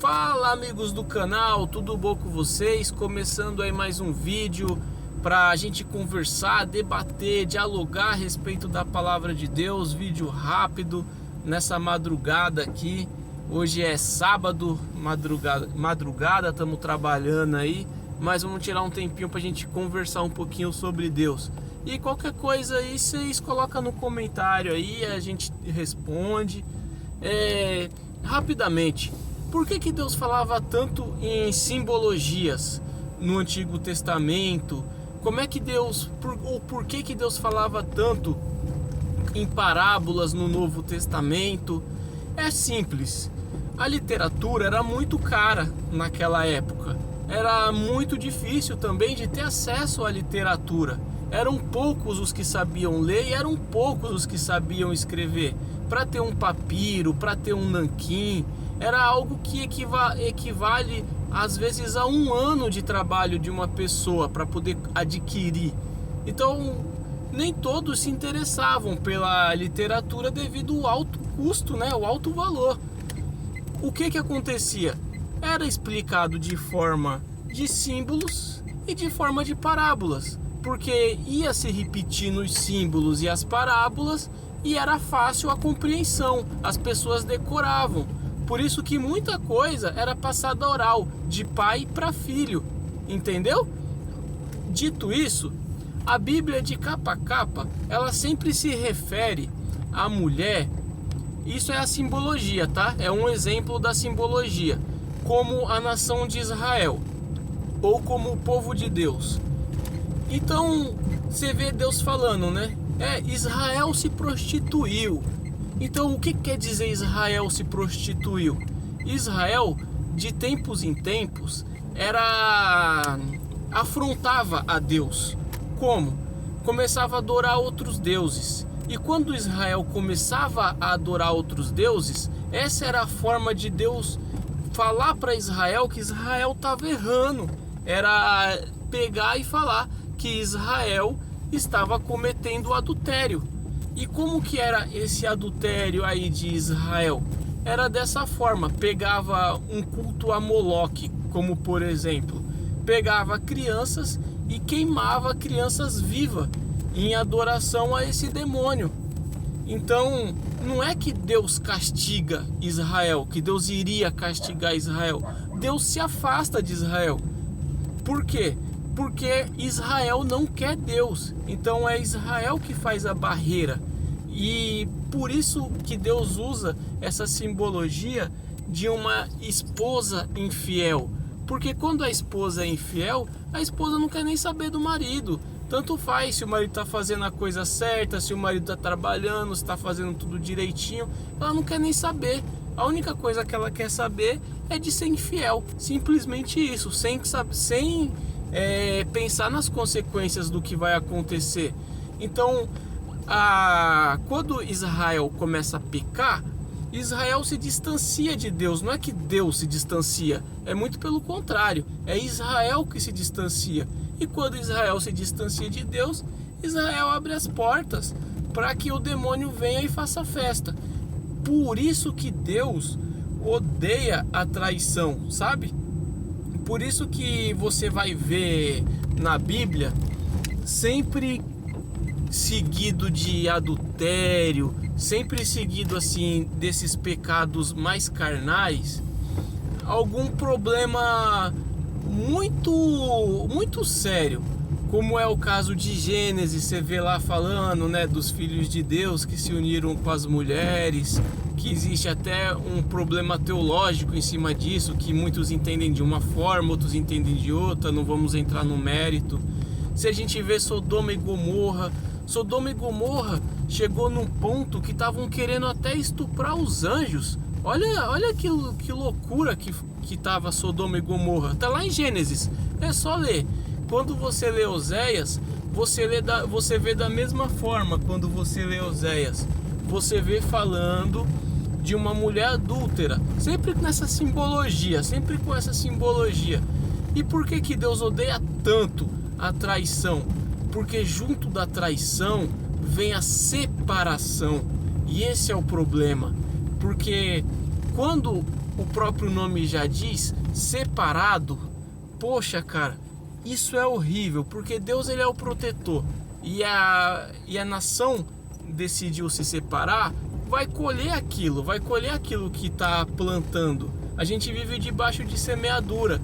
Fala, amigos do canal, tudo bom com vocês? Começando aí mais um vídeo para a gente conversar, debater, dialogar a respeito da palavra de Deus. Vídeo rápido nessa madrugada aqui. Hoje é sábado, madrugada, estamos trabalhando aí, mas vamos tirar um tempinho para a gente conversar um pouquinho sobre Deus. E qualquer coisa aí vocês colocam no comentário aí, a gente responde. Rapidamente, por que Deus falava tanto em simbologias no Antigo Testamento? Como é que por que Deus falava tanto em parábolas no Novo Testamento? É simples. A literatura era muito cara naquela época. Era muito difícil também de ter acesso à literatura. Eram poucos os que sabiam ler e eram poucos os que sabiam escrever. Para ter um papiro, para ter um nanquim, era algo que equivale às vezes a um ano de trabalho de uma pessoa para poder adquirir. Então, nem todos se interessavam pela literatura devido ao alto custo, né? O alto valor. O que acontecia? Era explicado de forma de símbolos e de forma de parábolas, porque ia se repetindo os símbolos e as parábolas e era fácil a compreensão, as pessoas decoravam. Por isso que muita coisa era passada oral, de pai para filho, entendeu? Dito isso, a Bíblia de capa a capa, ela sempre se refere à mulher. Isso é a simbologia, tá? É um exemplo da simbologia, como a nação de Israel, ou como o povo de Deus. Então, você vê Deus falando, né? Israel se prostituiu. Então, o que quer dizer Israel se prostituiu? Israel, de tempos em tempos, afrontava a Deus. Como? Começava a adorar outros deuses. E quando Israel começava a adorar outros deuses, essa era a forma de Deus falar para Israel que Israel estava errando. Era pegar e falar que Israel estava cometendo adultério. E como que era esse adultério aí de Israel? Era dessa forma: pegava um culto a Moloque, como por exemplo, pegava crianças e queimava crianças vivas em adoração a esse demônio. Então, não é que Deus castiga Israel, que Deus iria castigar Israel. Deus se afasta de Israel. Por quê? Porque Israel não quer Deus. Então é Israel que faz a barreira. E por isso que Deus usa essa simbologia de uma esposa infiel. Porque quando a esposa é infiel, a esposa não quer nem saber do marido. Tanto faz se o marido está fazendo a coisa certa, se o marido está trabalhando, se está fazendo tudo direitinho. Ela não quer nem saber. A única coisa que ela quer saber é de ser infiel. Simplesmente isso, sem pensar nas consequências do que vai acontecer. Então, quando Israel começa a pecar, Israel se distancia de Deus. Não é que Deus se distancia, é muito pelo contrário, é Israel que se distancia. E quando Israel se distancia de Deus, Israel abre as portas para que o demônio venha e faça festa. Por isso que Deus odeia a traição, sabe? Por isso que você vai ver na Bíblia, sempre seguido de adultério, sempre seguido assim desses pecados mais carnais, algum problema muito sério, como é o caso de Gênesis. Você vê lá falando, né, dos filhos de Deus que se uniram com as mulheres, que existe até um problema teológico em cima disso, que muitos entendem de uma forma, outros entendem de outra, não vamos entrar no mérito. Se a gente vê Sodoma e Gomorra chegou num ponto que estavam querendo até estuprar os anjos. Olha que loucura que estava Sodoma e Gomorra. Está lá em Gênesis, é só ler. Quando você lê Oséias, você vê da mesma forma. Quando você lê Oséias, você vê falando de uma mulher adúltera, sempre nessa simbologia, sempre com essa simbologia. E por que Deus odeia tanto a traição? Porque junto da traição vem a separação. E esse é o problema. Porque quando o próprio nome já diz separado, poxa, cara, isso é horrível, porque Deus, ele é o protetor, e a nação decidiu se separar, vai colher aquilo que está plantando. A gente vive debaixo de semeadura.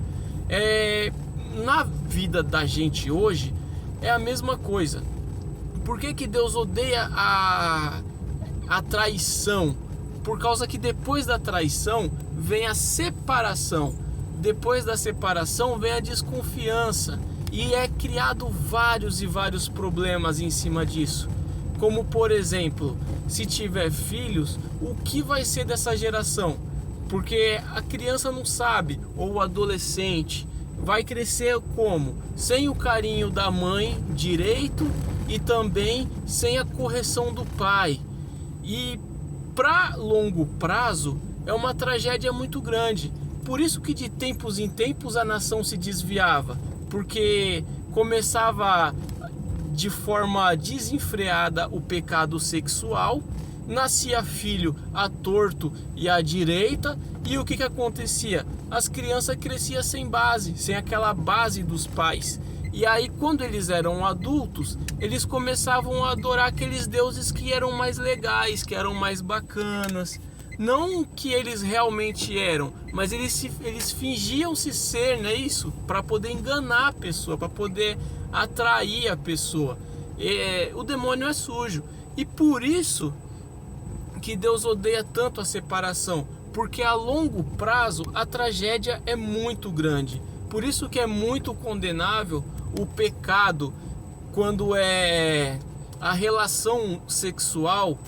Na vida da gente hoje é a mesma coisa. Por que Deus odeia a traição? Por causa que depois da traição vem a separação. Depois da separação vem a desconfiança. E é criado vários e vários problemas em cima disso. Como, por exemplo, se tiver filhos, o que vai ser dessa geração? Porque a criança não sabe, ou o adolescente vai crescer como? Sem o carinho da mãe direito e também sem a correção do pai. E para longo prazo é uma tragédia muito grande. Por isso que de tempos em tempos a nação se desviava, porque começava de forma desenfreada o pecado sexual, nascia filho à torto e à direita, e o que acontecia? As crianças cresciam sem base, sem aquela base dos pais. E aí, quando eles eram adultos, eles começavam a adorar aqueles deuses que eram mais legais, que eram mais bacanas. Não que eles realmente eram, mas eles fingiam-se ser, não é isso? Para poder enganar a pessoa, para poder atrair a pessoa. O demônio é sujo. E por isso que Deus odeia tanto a separação, porque a longo prazo a tragédia é muito grande. Por isso que é muito condenável o pecado quando é a relação sexual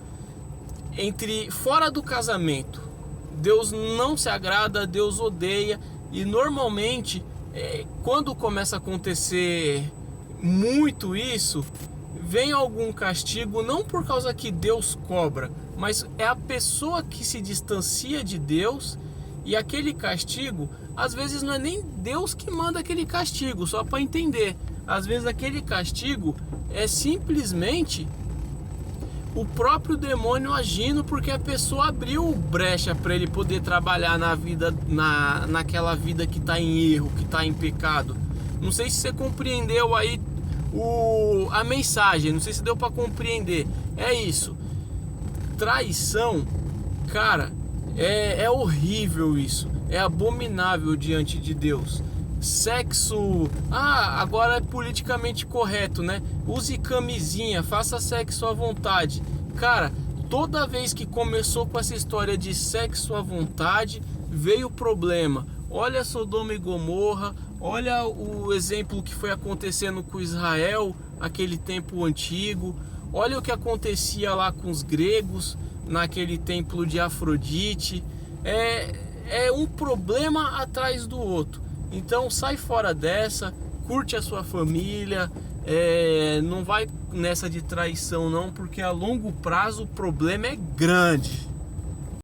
fora do casamento. Deus não se agrada, Deus odeia, e normalmente quando começa a acontecer muito isso, vem algum castigo, não por causa que Deus cobra, mas é a pessoa que se distancia de Deus, e aquele castigo, às vezes não é nem Deus que manda aquele castigo, só para entender. Às vezes aquele castigo é simplesmente o próprio demônio agindo, porque a pessoa abriu brecha para ele poder trabalhar na vida, naquela vida que está em erro, que está em pecado. Não sei se você compreendeu aí a mensagem, não sei se deu para compreender. É isso. Traição, cara, é horrível isso. É abominável diante de Deus. Sexo, agora é politicamente correto, né? Use camisinha, faça sexo à vontade. Cara, toda vez que começou com essa história de sexo à vontade, veio o problema. Olha Sodoma e Gomorra, olha o exemplo que foi acontecendo com Israel, aquele tempo antigo. Olha o que acontecia lá com os gregos, naquele templo de Afrodite. É um problema atrás do outro. Então sai fora dessa, curte a sua família, não vai nessa de traição não, porque a longo prazo o problema é grande.